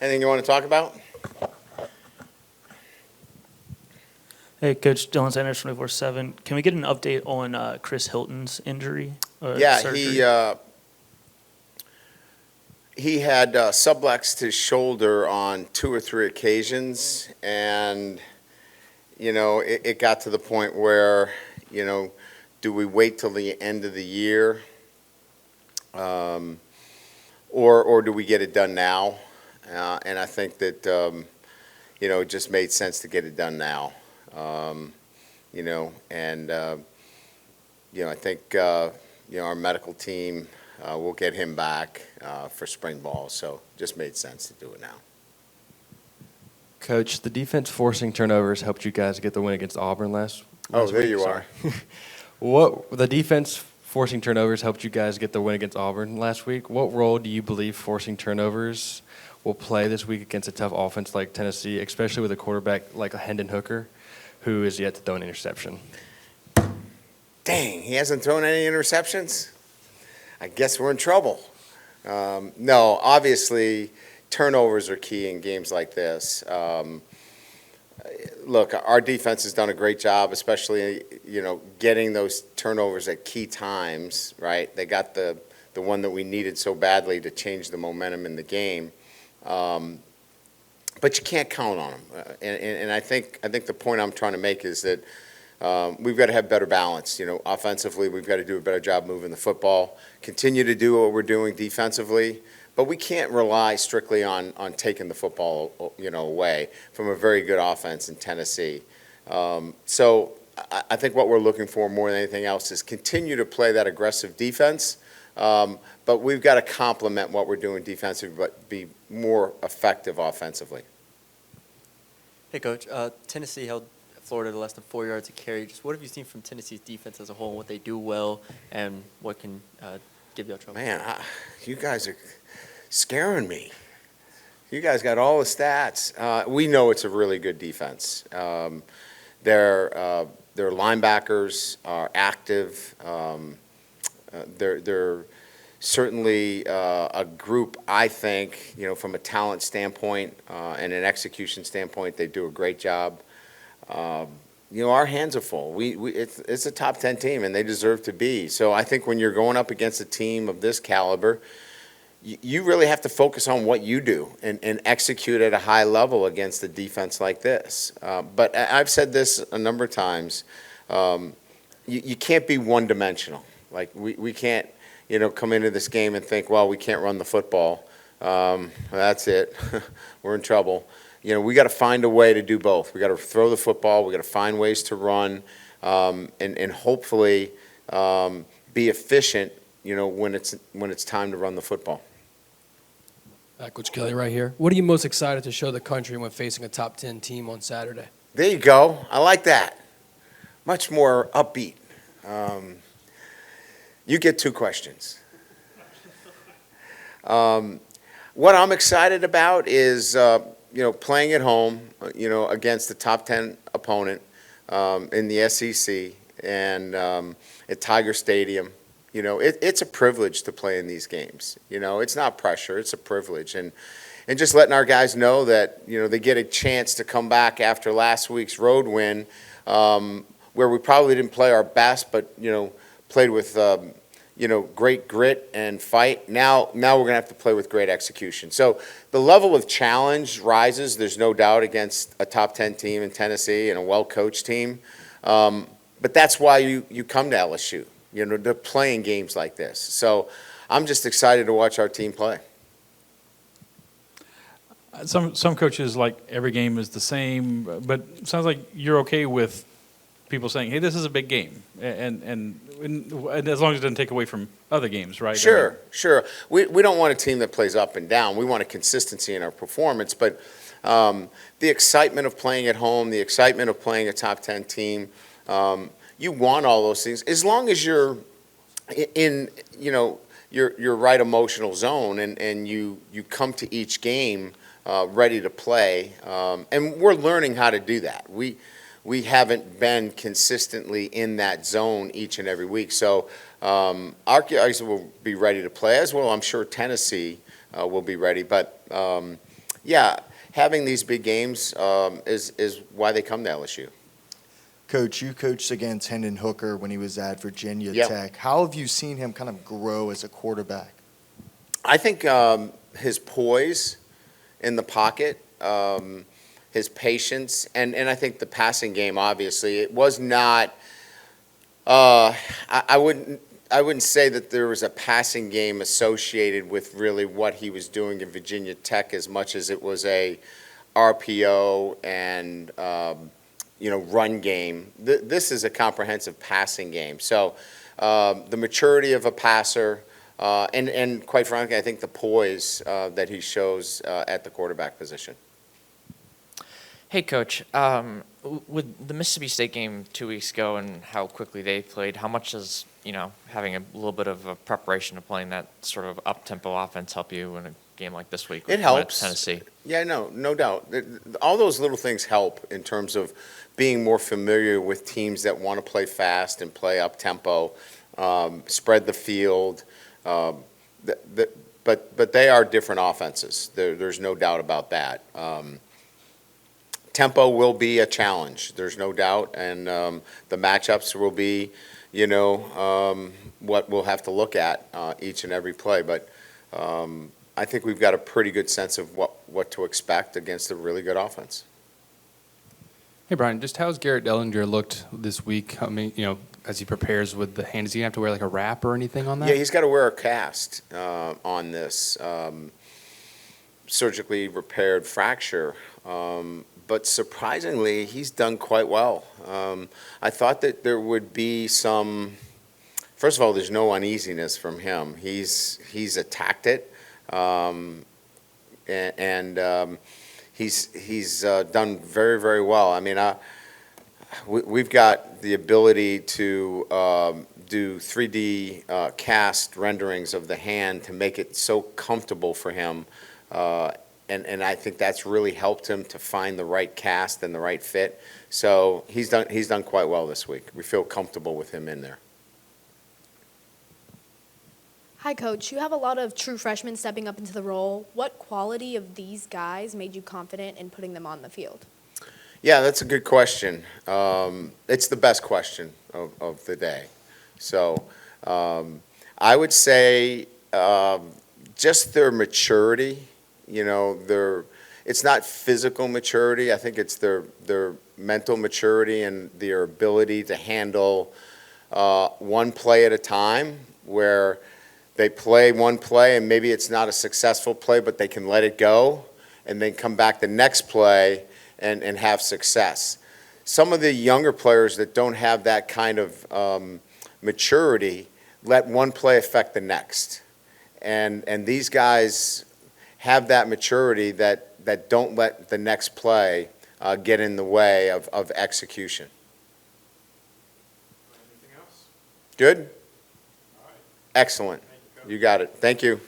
Anything you want to talk about? Hey, Coach Dylan Sanders, 24/7. Can we get an update on Chris Hilton's injury? Yeah, Surgery? he had subluxed his shoulder on 2 or 3 occasions, and it got to the point where do we wait till the end of the year, or do we get it done now? And I think that it just made sense to get it done now. And I think our medical team will get him back for spring ball, so just made sense to do it now. Coach, the defense forcing turnovers helped you guys get the win against Auburn last Oh, there week. you Sorry. are. The defense forcing turnovers helped you guys get the win against Auburn last week. What role do you believe forcing turnovers will play this week against a tough offense like Tennessee, especially with a quarterback like Hendon Hooker, who is yet to throw an interception? Dang, he hasn't thrown any interceptions? I guess we're in trouble. No, obviously, turnovers are key in games like this. Look, our defense has done a great job, especially, getting those turnovers at key times, right? They got the one that we needed so badly to change the momentum in the game. But you can't count on them. And I think the point I'm trying to make is that we've got to have better balance. Offensively, we've got to do a better job moving the football, continue to do what we're doing defensively, but we can't rely strictly on taking the football, away from a very good offense in Tennessee. So I think what we're looking for more than anything else is continue to play that aggressive defense, but we've got to complement what we're doing defensively, but be more effective offensively. Hey, Coach. Tennessee held Florida to less than 4 yards a carry. Just what have you seen from Tennessee's defense as a whole, and what they do well, and what can give you trouble? Man, you guys are scaring me. You guys got all the stats. We know it's a really good defense. Their linebackers are active. They're certainly a group, I think, from a talent standpoint and an execution standpoint, they do a great job. Our hands are full. It's a top 10 team, and they deserve to be. So I think when you're going up against a team of this caliber, you really have to focus on what you do and execute at a high level against a defense like this. But I've said this a number of times. You can't be one-dimensional. Like, we can't, come into this game and think, well, we can't run the football. That's it. We're in trouble. We got to find a way to do both. We got to throw the football. We got to find ways to run, and hopefully be efficient. When it's time to run the football. Coach Kelly, right here. What are you most excited to show the country when facing a top 10 team on Saturday? There you go. I like that. Much more upbeat. You get 2 questions. What I'm excited about is, playing at home, against the top 10 opponent in the SEC and at Tiger Stadium. It's a privilege to play in these games. It's not pressure, it's a privilege. And just letting our guys know that, they get a chance to come back after last week's road win, where we probably didn't play our best, but, played with, great grit and fight. Now we're going to have to play with great execution. So the level of challenge rises, there's no doubt, against a top 10 team in Tennessee and a well-coached team. But that's why you come to LSU. They're playing games like this. So I'm just excited to watch our team play. Some coaches like every game is the same, but it sounds like you're okay with people saying, "Hey, this is a big game," and as long as it doesn't take away from other games, right? Sure. We don't want a team that plays up and down. We want a consistency in our performance, but the excitement of playing at home, the excitement of playing a top 10 team. You want all those things as long as you're in, your right emotional zone and you come to each game ready to play. And we're learning how to do that. We haven't been consistently in that zone each and every week. So our guys will be ready to play as well. I'm sure Tennessee will be ready. But, yeah, having these big games is why they come to LSU. Coach, you coached against Hendon Hooker when he was at Virginia Yep. Tech. How have you seen him kind of grow as a quarterback? I think his poise in the pocket, his patience, and I think the passing game, obviously, it was not I wouldn't say that there was a passing game associated with really what he was doing in Virginia Tech as much as it was a RPO and run game. This is a comprehensive passing game. So the maturity of a passer and quite frankly, I think the poise that he shows at the quarterback position. Hey, Coach. With the Mississippi State game 2 weeks ago and how quickly they played, how much does having a little bit of a preparation of playing that sort of up-tempo offense help you in a game like this week? It when helps. it's Tennessee. Yeah, no doubt. All those little things help in terms of being more familiar with teams that want to play fast and play up-tempo, spread the field. But they are different offenses. There's no doubt about that. Tempo will be a challenge. There's no doubt, and the matchups will be, what we'll have to look at each and every play. But I think we've got a pretty good sense of what to expect against a really good offense. Hey, Brian, just how's Garrett Dellinger looked this week? I mean, as he prepares with the hand, does he have to wear like a wrap or anything on that? Yeah, he's got to wear a cast on this surgically repaired fracture. But surprisingly, he's done quite well. I thought that there would be some. First of all, there's no uneasiness from him. He's attacked it, and he's done very, very well. I mean, we've got the ability to do 3D cast renderings of the hand to make it so comfortable for him. And I think that's really helped him to find the right cast and the right fit. So he's done quite well this week. We feel comfortable with him in there. Hi, Coach. You have a lot of true freshmen stepping up into the role. What quality of these guys made you confident in putting them on the field? Yeah, that's a good question. It's the best question of the day. So I would say just their maturity. It's not physical maturity. I think it's their mental maturity and their ability to handle one play at a time, where they play one play and maybe it's not a successful play, but they can let it go and then come back the next play and have success. Some of the younger players that don't have that kind of maturity let one play affect the next. And these guys have that maturity that don't let the next play get in the way of execution. Anything else? Good? All right. Excellent. You got it. Thank you.